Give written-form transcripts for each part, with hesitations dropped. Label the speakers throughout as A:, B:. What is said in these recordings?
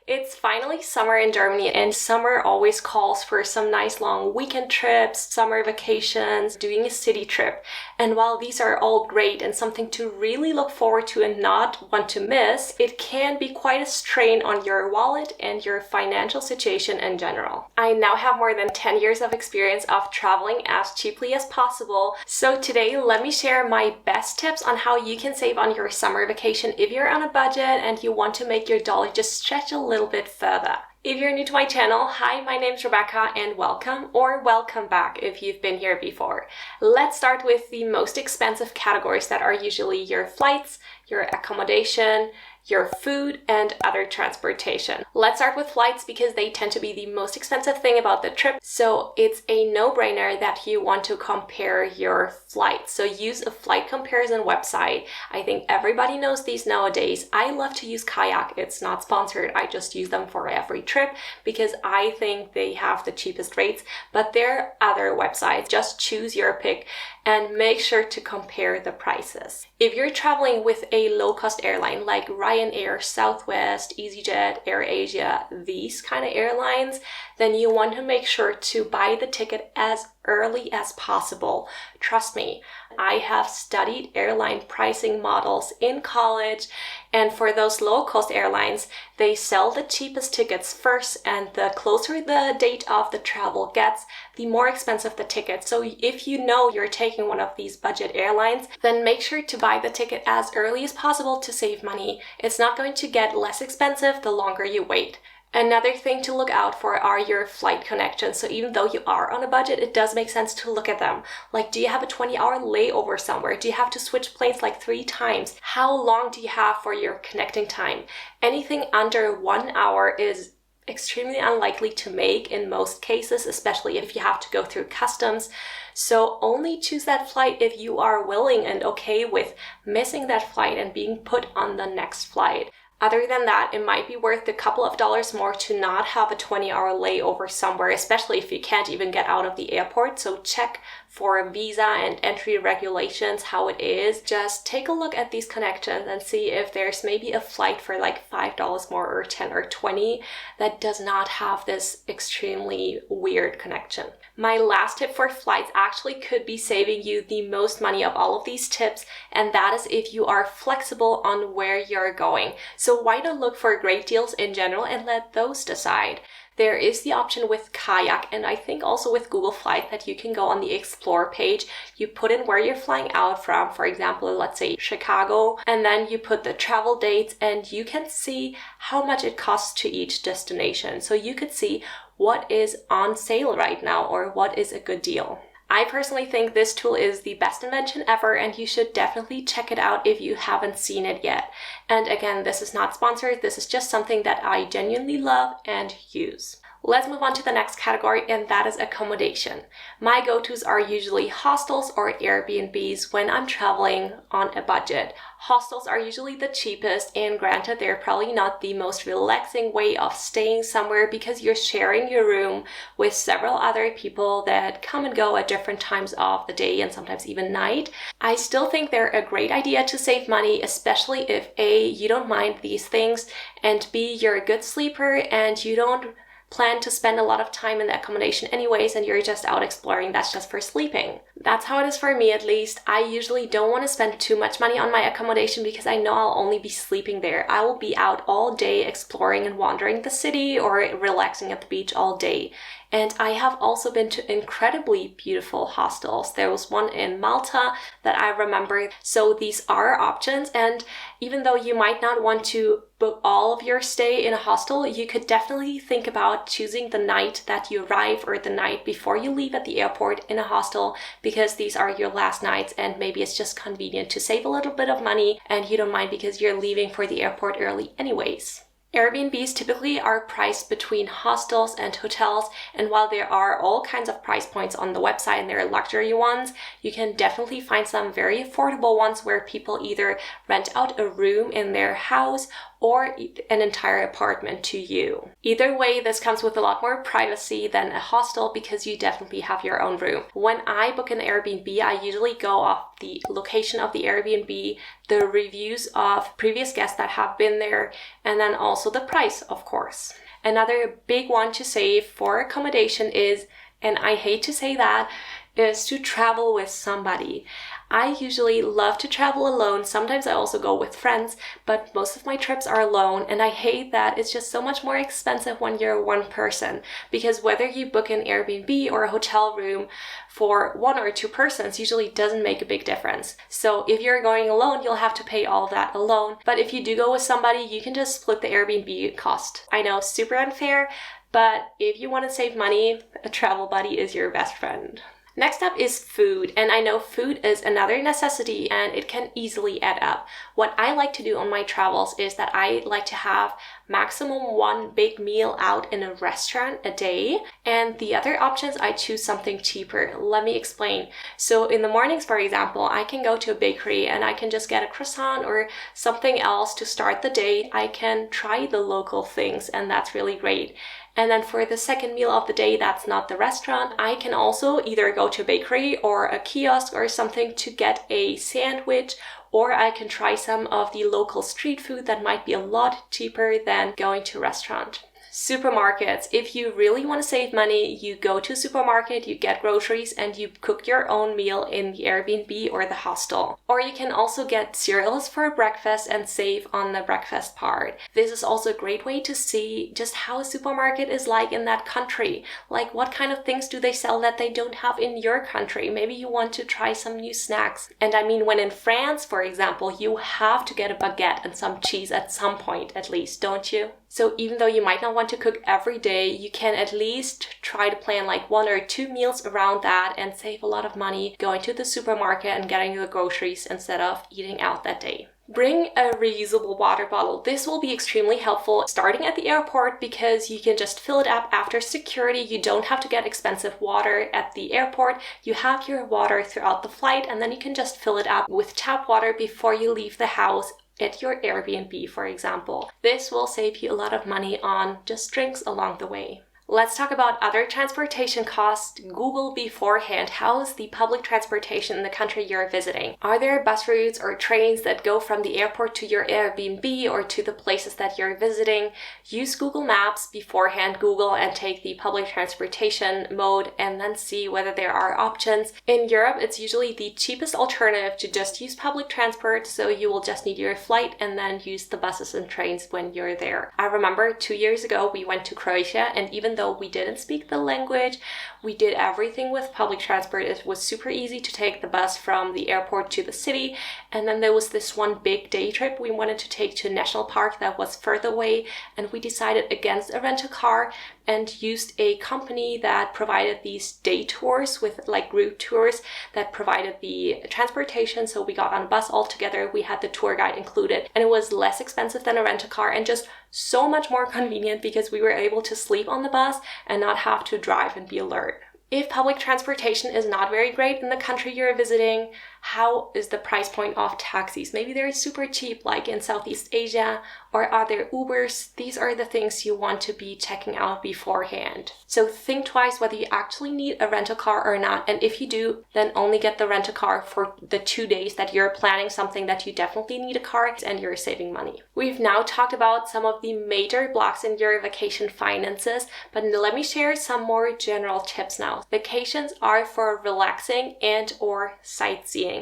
A: It's finally summer in Germany, and summer always calls for some nice long weekend trips, summer vacations, doing a city trip. And while these are all great and something to really look forward to and not want to miss, it can be quite a strain on your wallet and your financial situation in general. I now have more than 10 years of experience of traveling as cheaply as possible. So today, let me share my best tips on how you can save on your summer vacation if you're on a budget and you want to make your dollar just stretch a little bit further. If you're new to my channel, hi, my name's Rebecca and welcome, or welcome back if you've been here before. Let's start with the most expensive categories that are usually your flights, your accommodation, your food, and other transportation. Let's start with flights because they tend to be the most expensive thing about the trip. So it's a no-brainer that you want to compare your flights. So use a flight comparison website. I think everybody knows these nowadays. I love to use Kayak. It's not sponsored. I just use them for every trip because I think they have the cheapest rates, but there are other websites. Just choose your pick and make sure to compare the prices. If you're traveling with a low-cost airline like Ryanair, Southwest, EasyJet, AirAsia, these kind of airlines, then you want to make sure to buy the ticket as early as possible. Trust me, I have studied airline pricing models in college, and for those low-cost airlines, they sell the cheapest tickets first, and the closer the date of the travel gets, the more expensive the ticket. So if you know you're taking one of these budget airlines, then make sure to buy the ticket as early as possible to save money. It's not going to get less expensive the longer you wait. Another thing to look out for are your flight connections. So even though you are on a budget, it does make sense to look at them. Like, do you have a 20-hour layover somewhere? Do you have to switch planes like 3 times? How long do you have for your connecting time? Anything under 1 hour is extremely unlikely to make in most cases, especially if you have to go through customs. So only choose that flight if you are willing and okay with missing that flight and being put on the next flight. Other than that, it might be worth a couple of dollars more to not have a 20-hour layover somewhere, especially if you can't even get out of the airport. So check for visa and entry regulations, how it is. Just take a look at these connections and see if there's maybe a flight for like $5 more or 10 or 20 that does not have this extremely weird connection. My last tip for flights actually could be saving you the most money of all of these tips, and that is if you are flexible on where you're going. So why not look for great deals in general and let those decide? There is the option with Kayak, and I think also with Google Flights, that you can go on the Explore page. You put in where you're flying out from, for example, let's say Chicago, and then you put the travel dates, and you can see how much it costs to each destination. So you could see what is on sale right now or what is a good deal. I personally think this tool is the best invention ever, and you should definitely check it out if you haven't seen it yet. And again, this is not sponsored. This is just something that I genuinely love and use. Let's move on to the next category, and that is accommodation. My go-tos are usually hostels or Airbnbs when I'm traveling on a budget. Hostels are usually the cheapest, and granted, they're probably not the most relaxing way of staying somewhere because you're sharing your room with several other people that come and go at different times of the day and sometimes even night. I still think they're a great idea to save money, especially if A, you don't mind these things, and B, you're a good sleeper and you don't plan to spend a lot of time in the accommodation anyways, and you're just out exploring. That's just for sleeping. That's how it is for me, at least. I usually don't want to spend too much money on my accommodation because I know I'll only be sleeping there. I will be out all day exploring and wandering the city or relaxing at the beach all day. And I have also been to incredibly beautiful hostels. There was one in Malta that I remember. So these are options, and even though you might not want to book all of your stay in a hostel, you could definitely think about choosing the night that you arrive or the night before you leave at the airport in a hostel, because these are your last nights and maybe it's just convenient to save a little bit of money and you don't mind because you're leaving for the airport early anyways. Airbnbs typically are priced between hostels and hotels, and while there are all kinds of price points on the website and there are luxury ones, you can definitely find some very affordable ones where people either rent out a room in their house or an entire apartment to you. Either way, this comes with a lot more privacy than a hostel because you definitely have your own room. When I book an Airbnb, I usually go off the location of the Airbnb, the reviews of previous guests that have been there, and then also the price, of course. Another big one to save for accommodation is, and I hate to say that, is to travel with somebody. I usually love to travel alone. Sometimes I also go with friends, but most of my trips are alone, and I hate that it's just so much more expensive when you're one person, because whether you book an Airbnb or a hotel room for one or two persons usually doesn't make a big difference. So if you're going alone, you'll have to pay all of that alone. But if you do go with somebody, you can just split the Airbnb cost. I know, super unfair, but if you want to save money, a travel buddy is your best friend. Next up is food, and I know food is another necessity and it can easily add up. What I like to do on my travels is that I like to have maximum one big meal out in a restaurant a day, and the other options I choose something cheaper. Let me explain. So in the mornings, for example, I can go to a bakery and I can just get a croissant or something else to start the day. I can try the local things, and that's really great. And then for the second meal of the day, that's not the restaurant, I can also either go to a bakery or a kiosk or something to get a sandwich, or I can try some of the local street food that might be a lot cheaper than going to a restaurant. Supermarkets. If you really want to save money, you go to a supermarket, you get groceries, and you cook your own meal in the Airbnb or the hostel. Or you can also get cereals for breakfast and save on the breakfast part. This is also a great way to see just how a supermarket is like in that country. Like, what kind of things do they sell that they don't have in your country? Maybe you want to try some new snacks. And I mean, when in France, for example, you have to get a baguette and some cheese at some point at least, don't you? So even though you might not want to cook every day, you can at least try to plan like 1 or 2 meals around that and save a lot of money going to the supermarket and getting the groceries instead of eating out that day. Bring a reusable water bottle. This will be extremely helpful starting at the airport because you can just fill it up after security. You don't have to get expensive water at the airport. You have your water throughout the flight, and then you can just fill it up with tap water before you leave the house at your Airbnb, for example. This will save you a lot of money on just drinks along the way. Let's talk about other transportation costs. Google beforehand, how is the public transportation in the country you're visiting? Are there bus routes or trains that go from the airport to your Airbnb or to the places that you're visiting? Use Google Maps beforehand, Google, and take the public transportation mode and then see whether there are options. In Europe, it's usually the cheapest alternative to just use public transport, so you will just need your flight and then use the buses and trains when you're there. I remember 2 years ago, we went to Croatia, and even though we didn't speak the language, we did everything with public transport. It was super easy to take the bus from the airport to the city. And then there was this one big day trip we wanted to take to a national park that was further away, and we decided against a rental car and used a company that provided these day tours with like route tours that provided the transportation. So we got on a bus all together, we had the tour guide included, and it was less expensive than a rental car and just so much more convenient because we were able to sleep on the bus and not have to drive and be alert. If public transportation is not very great in the country you're visiting, how is the price point of taxis? Maybe they're super cheap like in Southeast Asia, or are there Ubers? These are the things you want to be checking out beforehand. So think twice whether you actually need a rental car or not, and if you do, then only get the rental car for the 2 days that you're planning something that you definitely need a car and you're saving money. We've now talked about some of the major blocks in your vacation finances, but let me share some more general tips now. Vacations are for relaxing and or sightseeing.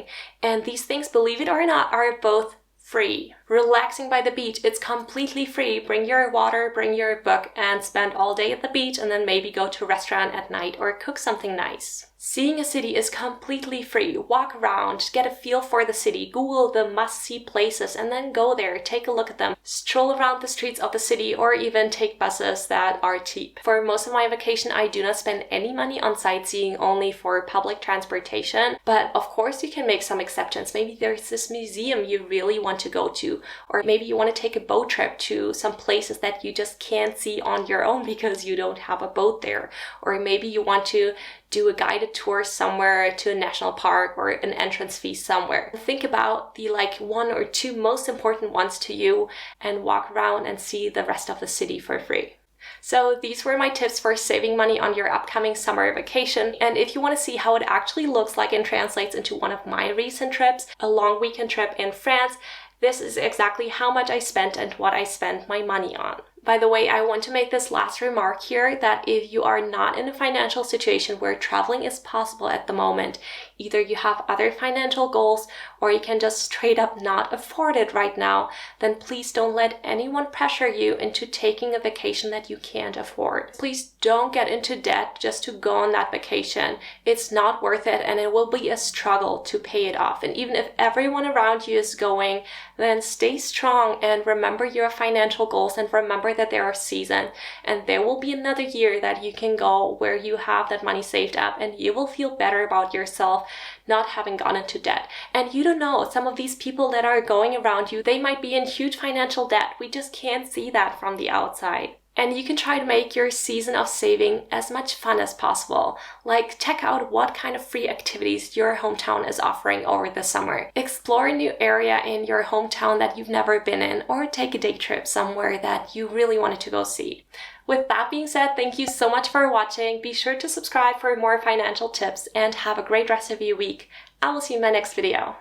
A: And these things, believe it or not, are both free. Relaxing by the beach, it's completely free. Bring your water, bring your book, and spend all day at the beach, and then maybe go to a restaurant at night or cook something nice. Seeing a city is completely free. Walk around, get a feel for the city, Google the must-see places, and then go there, take a look at them, stroll around the streets of the city, or even take buses that are cheap. For most of my vacation, I do not spend any money on sightseeing, only for public transportation, but of course you can make some exceptions. Maybe there's this museum you really want to go to, to. Or maybe you want to take a boat trip to some places that you just can't see on your own because you don't have a boat there. Or maybe you want to do a guided tour somewhere to a national park or an entrance fee somewhere. Think about the one or two most important ones to you and walk around and see the rest of the city for free. So these were my tips for saving money on your upcoming summer vacation. And if you want to see how it actually looks like and translates into one of my recent trips, a long weekend trip in France, this is exactly how much I spent and what I spent my money on. By the way, I want to make this last remark here that if you are not in a financial situation where traveling is possible at the moment, either you have other financial goals or you can just straight up not afford it right now, then please don't let anyone pressure you into taking a vacation that you can't afford. Please don't get into debt just to go on that vacation. It's not worth it and it will be a struggle to pay it off. And even if everyone around you is going, then stay strong and remember your financial goals and remember that there are seasons and there will be another year that you can go where you have that money saved up and you will feel better about yourself not having gone into debt. And you don't know, some of these people that are going around you, they might be in huge financial debt. We just can't see that from the outside. And you can try to make your season of saving as much fun as possible. Like check out what kind of free activities your hometown is offering over the summer. Explore a new area in your hometown that you've never been in, or take a day trip somewhere that you really wanted to go see. With that being said, thank you so much for watching. Be sure to subscribe for more financial tips and have a great rest of your week. I will see you in my next video.